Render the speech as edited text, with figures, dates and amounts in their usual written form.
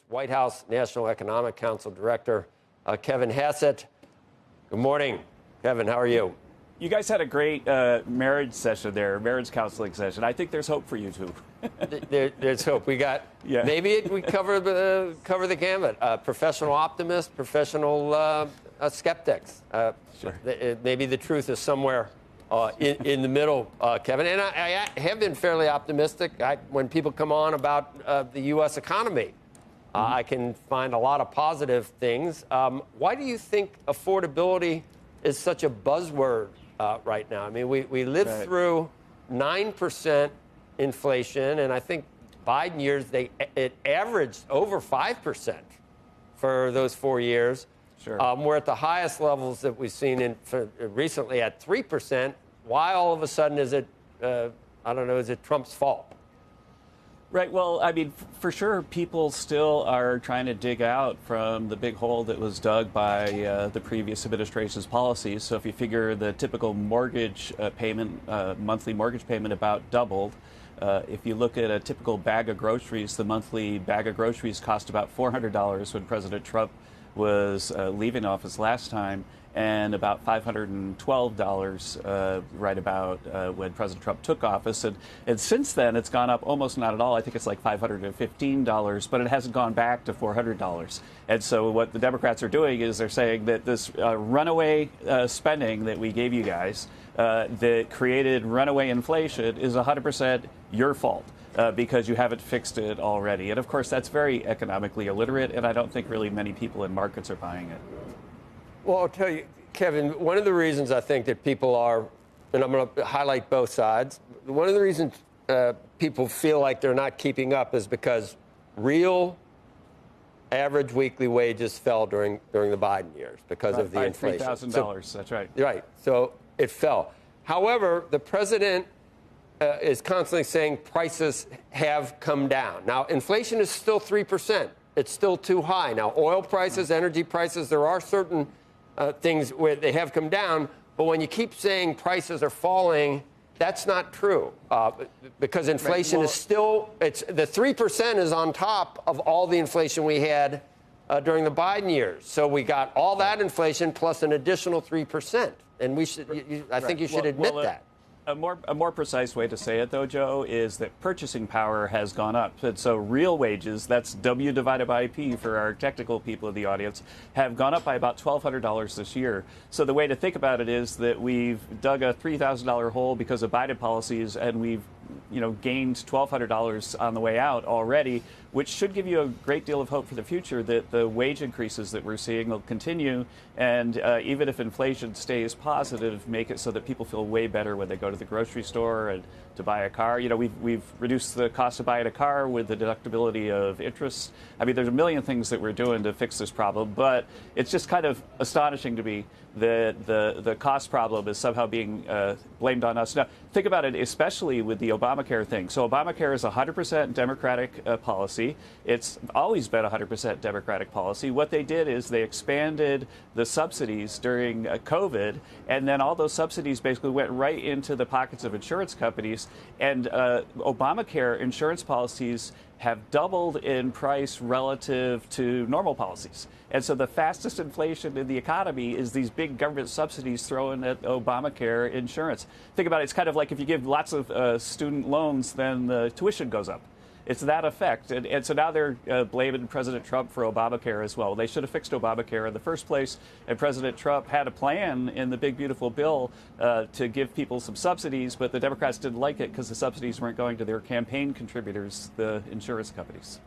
White House National Economic Council Director, Kevin Hassett. Good morning, Kevin. How are you? You guys had a great marriage session there, marriage counseling session. I think there's hope for you two. There's hope. We got maybe we cover the gamut. Professional optimists, professional skeptics. Sure. Maybe the truth is somewhere in the middle, Kevin. And I have been fairly optimistic. When people come on about the U.S. economy, I can find a lot of positive things. Why do you think affordability is such a buzzword right now? I mean, we lived through 9% inflation, and I think Biden years it averaged over 5% for those 4 years. Sure. We're at the highest levels that we've seen recently at 3%. Why all of a sudden is it, I don't know, is it Trump's fault? Right. Well, I mean, for sure, people still are trying to dig out from the big hole that was dug by the previous administration's policies. So if you figure the typical mortgage payment, monthly mortgage payment about doubled. If you look at a typical bag of groceries, the monthly bag of groceries cost about $400 when President Trump was leaving office last time, and about $512 right about when President Trump took office. And since then, it's gone up almost not at all. I think it's like $515, but it hasn't gone back to $400. And so what the Democrats are doing is they're saying that this runaway spending that we gave you guys that created runaway inflation is 100% your fault. Because you haven't fixed it already. And of course, that's very economically illiterate, and I don't think really many people in markets are buying it. Well, I'll tell you, Kevin, one of the reasons I think that people are, and I'm going to highlight both sides, one of the reasons people feel like they're not keeping up is because real average weekly wages fell during the Biden years because of the inflation. $3,000, that's right. Right, so it fell. However, the president is constantly saying prices have come down. Now, inflation is still 3%. It's still too high. Now, oil prices, energy prices, there are certain things where they have come down. But when you keep saying prices are falling, that's not true because inflation is still, the 3% is on top of all the inflation we had during the Biden years. So we got all that inflation plus an additional 3%. And we should, I think you should admit that. A more precise way to say it, though, Joe, is that purchasing power has gone up. And so real wages, that's W divided by P for our technical people in the audience, have gone up by about $1,200 this year. So the way to think about it is that we've dug a $3,000 hole because of Biden policies, and we've gained $1,200 on the way out already, which should give you a great deal of hope for the future that the wage increases that we're seeing will continue. And even if inflation stays positive, make it so that people feel way better when they go to the grocery store and to buy a car. We've reduced the cost of buying a car with the deductibility of interest. I mean, there's a million things that we're doing to fix this problem, but it's just kind of astonishing to me that the cost problem is somehow being blamed on us. Now, think about it, especially with the Obamacare thing. So Obamacare is 100% Democratic policy. It's always been 100% Democratic policy. What they did is they expanded the subsidies during COVID, and then all those subsidies basically went right into the pockets of insurance companies. And Obamacare insurance policies have doubled in price relative to normal policies. And so the fastest inflation in the economy is these big government subsidies thrown at Obamacare insurance. Think about it. It's kind of like if you give lots of student loans, then the tuition goes up. It's that effect. And so now they're blaming President Trump for Obamacare as well. They should have fixed Obamacare in the first place. And President Trump had a plan in the big, beautiful bill to give people some subsidies, but the Democrats didn't like it because the subsidies weren't going to their campaign contributors, the insurance companies.